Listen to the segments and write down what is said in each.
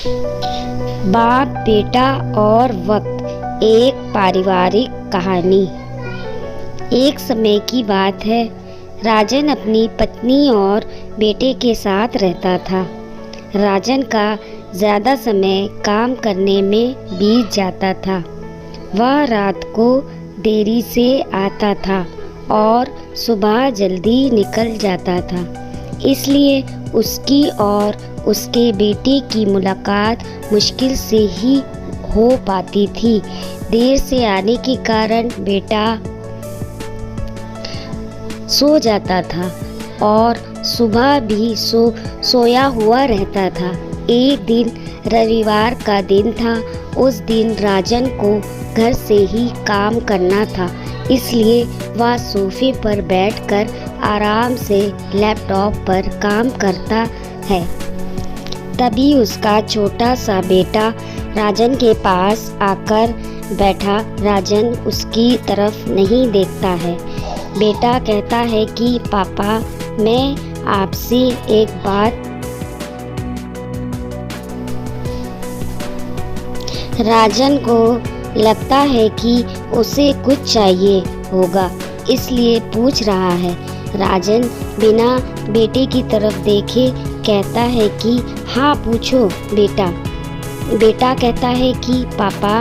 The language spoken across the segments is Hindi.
बाप, बेटा और वक्त, एक पारिवारिक कहानी। एक समय की बात है, राजन अपनी पत्नी और बेटे के साथ रहता था। राजन का ज़्यादा समय काम करने में बीत जाता था। वह रात को देरी से आता था और सुबह जल्दी निकल जाता था। इसलिए उसकी और उसके बेटे की मुलाकात मुश्किल से ही हो पाती थी। देर से आने के कारण बेटा सो जाता था और सुबह भी सोया हुआ रहता था। एक दिन रविवार का दिन था। उस दिन राजन को घर से ही काम करना था, इसलिए वह सोफे पर बैठकर आराम से लैपटॉप पर काम करता है। तभी उसका छोटा सा बेटा राजन के पास आकर बैठा। राजन उसकी तरफ नहीं देखता है। बेटा कहता है कि पापा, मैं आपसे एक बात। राजन को लगता है कि उसे कुछ चाहिए होगा, इसलिए पूछ रहा है। राजन बिना बेटे की तरफ देखे कहता है कि हाँ पूछो बेटा। बेटा कहता है कि पापा,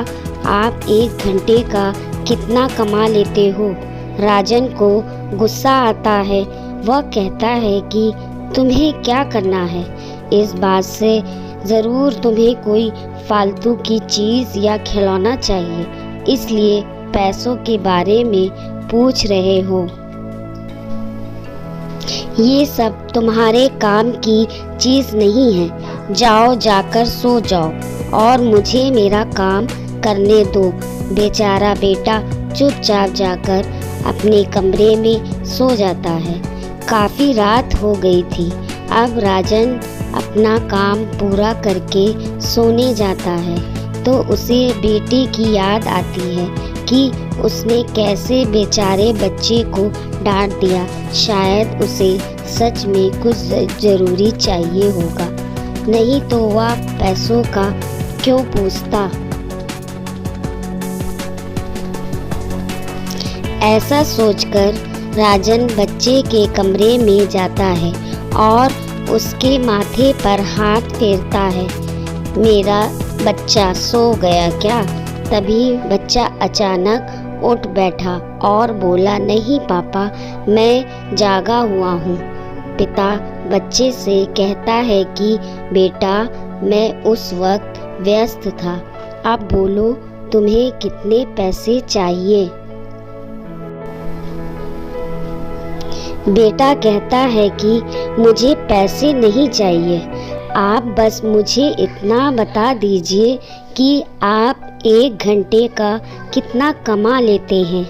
आप 1 घंटे का कितना कमा लेते हो? राजन को गुस्सा आता है। वह कहता है कि तुम्हें क्या करना है? इस बात से ज़रूर तुम्हें कोई फालतू की चीज़ या खिलौना चाहिए, इसलिए पैसों के बारे में पूछ रहे हो। ये सब तुम्हारे काम की चीज़ नहीं है। जाओ, जाकर सो जाओ और मुझे मेरा काम करने दो। बेचारा बेटा चुपचाप जाकर अपने कमरे में सो जाता है। काफ़ी रात हो गई थी। अब राजन अपना काम पूरा करके सोने जाता है तो उसे बेटे की याद आती है कि उसने कैसे बेचारे बच्चे को डांट दिया। शायद उसे सच में कुछ ज़रूरी चाहिए होगा, नहीं तो वह पैसों का क्यों पूछता। ऐसा सोचकर राजन बच्चे के कमरे में जाता है और उसके माथे पर हाथ फेरता है। मेरा बच्चा सो गया क्या? तभी बच्चा अचानक उठ बैठा और बोला, नहीं पापा, मैं जागा हुआ हूँ। पिता बच्चे से कहता है कि बेटा, मैं उस वक्त व्यस्त था। अब बोलो, तुम्हें कितने पैसे चाहिए? बेटा कहता है कि मुझे पैसे नहीं चाहिए, आप बस मुझे इतना बता दीजिए कि आप 1 घंटे का कितना कमा लेते हैं।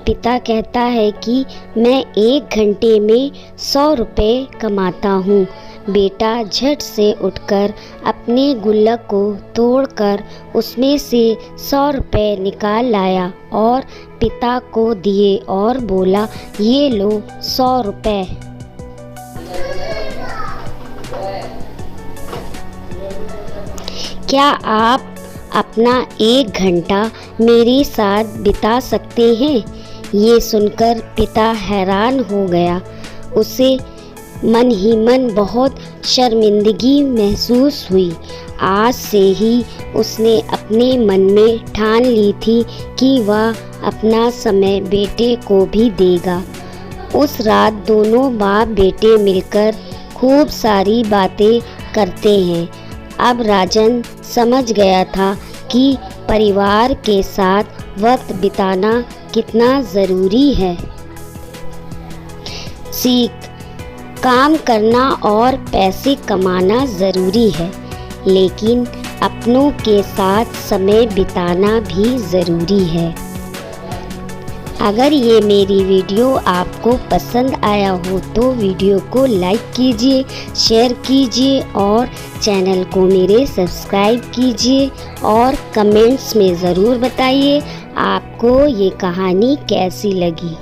पिता कहता है कि मैं 1 घंटे में 100 रुपये कमाता हूँ। बेटा झट से उठकर अपने गुल्लक को तोड़कर उसमें से 100 रुपये निकाल लाया और पिता को दिए और बोला, ये लो 100 रुपये। क्या आप अपना 1 घंटा मेरे साथ बिता सकते हैं? ये सुनकर पिता हैरान हो गया। उसे मन ही मन बहुत शर्मिंदगी महसूस हुई। आज से ही उसने अपने मन में ठान ली थी कि वह अपना समय बेटे को भी देगा। उस रात दोनों बाप बेटे मिलकर खूब सारी बातें करते हैं। अब राजन समझ गया था कि परिवार के साथ वक्त बिताना कितना ज़रूरी है। सीख: काम करना और पैसे कमाना ज़रूरी है, लेकिन अपनों के साथ समय बिताना भी ज़रूरी है। अगर ये मेरी वीडियो आपको पसंद आया हो तो वीडियो को लाइक कीजिए, शेयर कीजिए और चैनल को मेरे सब्सक्राइब कीजिए और कमेंट्स में ज़रूर बताइए आपको ये कहानी कैसी लगी।